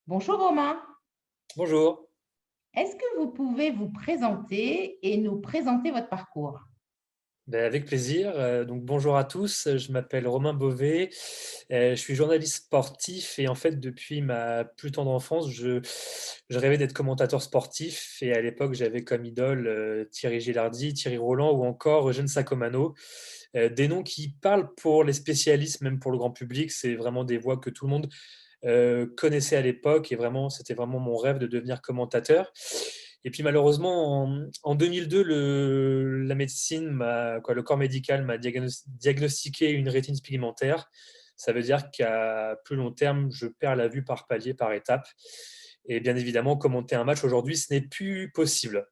Bonjour Romain, Bonjour. est-ce que vous pouvez vous présenter et nous présenter votre parcours? Ben, avec plaisir. Donc bonjour à tous, je m'appelle Romain Beauvais, je suis journaliste sportif et en fait depuis ma plus tendre enfance, je rêvais d'être commentateur sportif et à l'époque j'avais comme idole, Thierry Gilardi, Thierry Roland ou encore Eugène Sacomano. Des noms qui parlent pour les spécialistes, même pour le grand public. C'est vraiment des voix que tout le monde, connaissait à l'époque et vraiment, c'était vraiment mon rêve de devenir commentateur. Et puis malheureusement, en 2002, la médecine le corps médical m'a diagnostiqué une rétine pigmentaire. Ça veut dire qu'à plus long terme, je perds la vue par palier, par étape. Et bien évidemment, commenter un match aujourd'hui, ce n'est plus possible.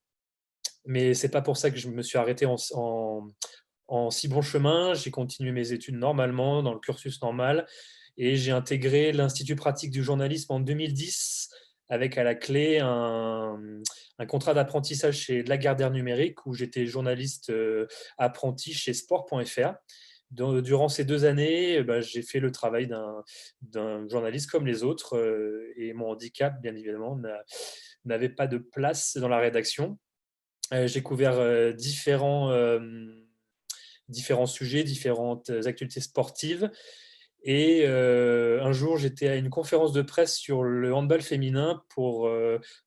Mais c'est pas pour ça que je me suis arrêté en si bon chemin. J'ai continué mes études normalement, dans le cursus normal, et j'ai intégré l'Institut pratique du journalisme en 2010, avec à la clé un contrat d'apprentissage chez Lagardère Numérique, où j'étais journaliste apprenti chez sport.fr. Durant ces 2 années, j'ai fait le travail d'un journaliste comme les autres, et mon handicap, bien évidemment, n'avait pas de place dans la rédaction. J'ai couvert différents sujets, différentes activités sportives. Et un jour, j'étais à une conférence de presse sur le handball féminin pour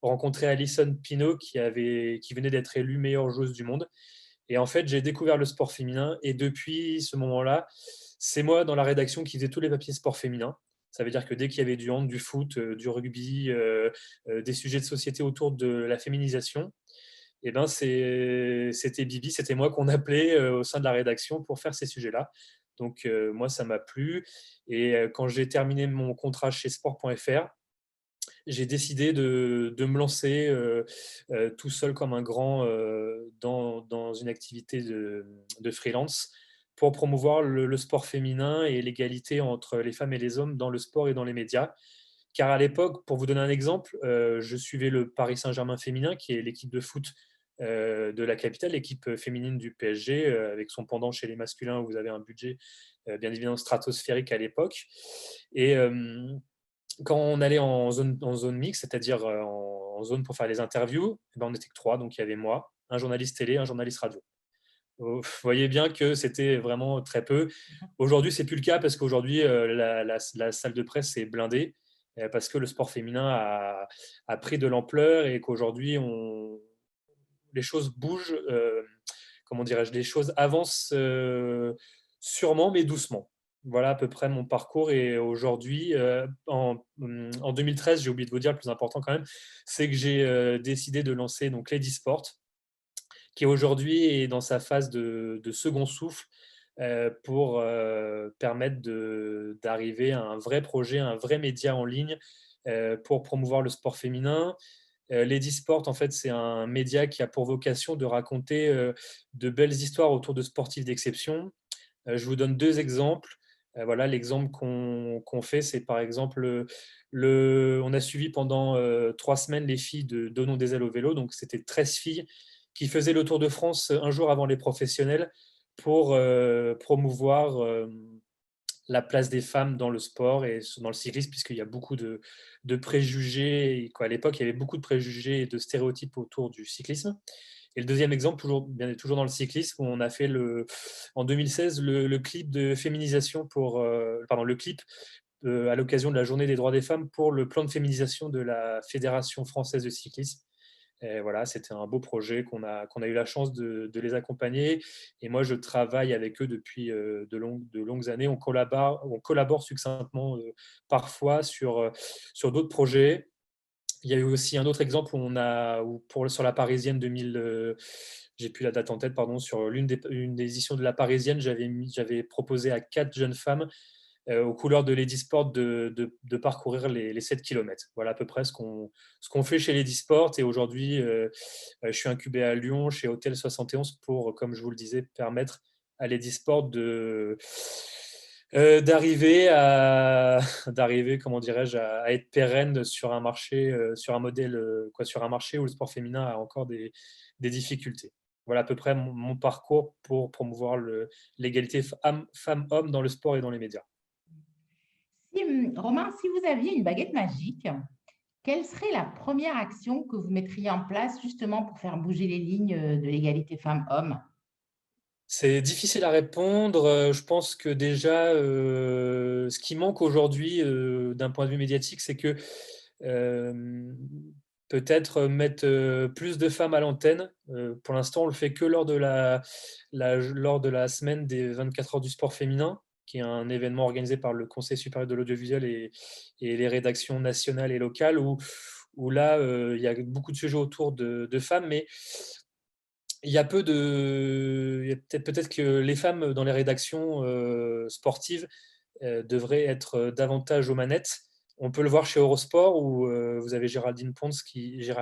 rencontrer Alison Pinault qui venait d'être élue meilleure joueuse du monde. Et en fait, j'ai découvert le sport féminin et depuis ce moment-là, c'est moi dans la rédaction qui faisais tous les papiers sport féminin. Ça veut dire que dès qu'il y avait du hand, du foot, du rugby, des sujets de société autour de la féminisation, eh ben c'était Bibi, c'était moi qu'on appelait au sein de la rédaction pour faire ces sujets-là. Donc moi, ça m'a plu. Et quand j'ai terminé mon contrat chez sport.fr, j'ai décidé de me lancer tout seul comme un grand dans une activité de freelance pour promouvoir le sport féminin et l'égalité entre les femmes et les hommes dans le sport et dans les médias. Car à l'époque, pour vous donner un exemple, je suivais le Paris Saint-Germain féminin, qui est l'équipe de foot de la capitale, l'équipe féminine du PSG, avec son pendant chez les masculins, où vous avez un budget bien évidemment stratosphérique à l'époque. Et quand on allait en zone mixte, c'est-à-dire en zone pour faire les interviews, eh ben, on n'était que trois, donc il y avait moi, un journaliste télé, un journaliste radio. Vous voyez bien que c'était vraiment très peu. Aujourd'hui, c'est plus le cas parce qu'aujourd'hui, la salle de presse est blindée parce que le sport féminin a pris de l'ampleur et qu'aujourd'hui, les choses bougent, comment dirais-je, les choses avancent sûrement mais doucement. Voilà à peu près mon parcours. Et aujourd'hui, en 2013, j'ai oublié de vous dire le plus important quand même, c'est que j'ai décidé de lancer donc Lady Sport, qui aujourd'hui est dans sa phase de second souffle pour permettre d'arriver à un vrai projet, un vrai média en ligne pour promouvoir le sport féminin. Lady Sport, en fait, c'est un média qui a pour vocation de raconter de belles histoires autour de sportifs d'exception. Je vous donne deux exemples. Voilà, l'exemple qu'on fait, c'est par exemple, on a suivi pendant 3 semaines les filles de Donnons des ailes au vélo. Donc, c'était 13 filles qui faisaient le Tour de France un jour avant les professionnels pour promouvoir la place des femmes dans le sport et dans le cyclisme, puisqu'il y a beaucoup de préjugés. Et, quoi, à l'époque, il y avait beaucoup de préjugés et de stéréotypes autour du cyclisme. Et le deuxième exemple, toujours dans le cyclisme, où on a fait en 2016 le clip de féminisation le clip à l'occasion de la Journée des droits des femmes pour le plan de féminisation de la Fédération française de cyclisme. Et voilà, c'était un beau projet qu'on a eu la chance de les accompagner. Et moi, je travaille avec eux depuis de longues années. On collabore succinctement parfois sur d'autres projets. Il y a eu aussi un autre exemple sur la Parisienne 2000, j'ai plus la date en tête, pardon, sur une des éditions de la Parisienne, j'avais proposé à 4 jeunes femmes aux couleurs de Lady Sport de parcourir les 7 km. Voilà à peu près ce qu'on fait chez Lady Sport. Et aujourd'hui, je suis incubé à Lyon chez Hôtel 71 pour, comme je vous le disais, permettre à Lady Sport d'arriver comment dirais-je, à être pérenne sur un marché, sur un modèle, sur un marché où le sport féminin a encore des difficultés. Voilà à peu près mon parcours pour promouvoir l'égalité femmes-hommes dans le sport et dans les médias. Romain, si vous aviez une baguette magique quelle serait la première action que vous mettriez en place justement pour faire bouger les lignes de l'égalité femmes-hommes? C'est difficile à répondre. Je pense que déjà, ce qui manque aujourd'hui, d'un point de vue médiatique, c'est que, hem, peut-être mettre, plus de femmes à l'antenne. Pour l'instant, on le fait que lors de la semaine des 24 heures du sport féminin, qui est un événement organisé par le Conseil supérieur de l'audiovisuel et les rédactions nationales et locales où là, il y a beaucoup de sujets autour de femmes, mais il y a peut-être que les femmes dans les rédactions, sportives, devraient être, davantage aux manettes. On peut le voir chez Eurosport où, vous avez Géraldine Pons qui gère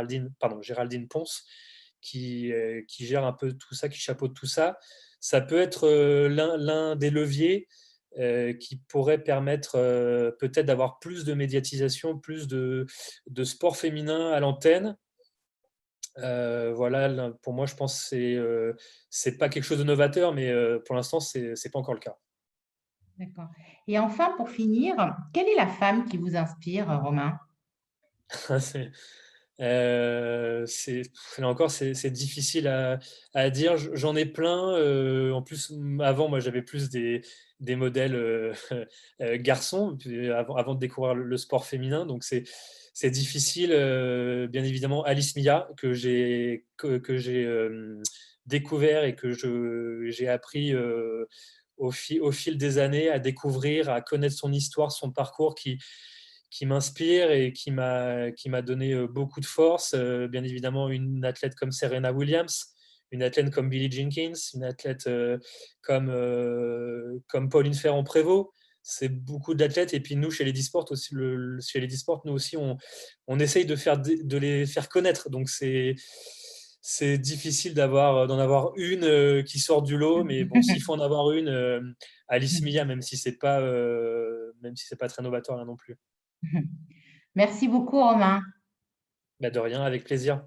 un peu tout ça, qui chapeaute tout ça. Ça peut être, l'un des leviers, qui pourrait permettre, peut-être d'avoir plus de médiatisation, plus de sport féminin à l'antenne. Voilà, là, pour moi, je pense que c'est pas quelque chose de novateur, mais pour l'instant, c'est pas encore le cas. D'accord. Et enfin, pour finir, quelle est la femme qui vous inspire, Romain? C'est, là encore, c'est difficile à dire. J'en ai plein. En plus, avant, moi, j'avais plus des modèles garçons, puis avant de découvrir le sport féminin. Donc, c'est difficile. Bien évidemment, Alice Mia, que j'ai découvert et que j'ai appris au fil des années à découvrir, à connaître son histoire, son parcours qui m'inspire et qui m'a donné beaucoup de force. Bien évidemment, une athlète comme Serena Williams, une athlète comme Billie Jenkins, une athlète comme Pauline Ferrand-Prévot. C'est beaucoup d'athlètes. Et puis nous, chez les Disport aussi, chez les Disport, nous aussi, on essaye de les faire connaître. Donc c'est difficile d'en avoir une qui sort du lot, mais bon, s'il faut en avoir une, Alice Mia, même si c'est pas très novateur là non plus. Merci beaucoup, Romain. Bah, de rien, avec plaisir.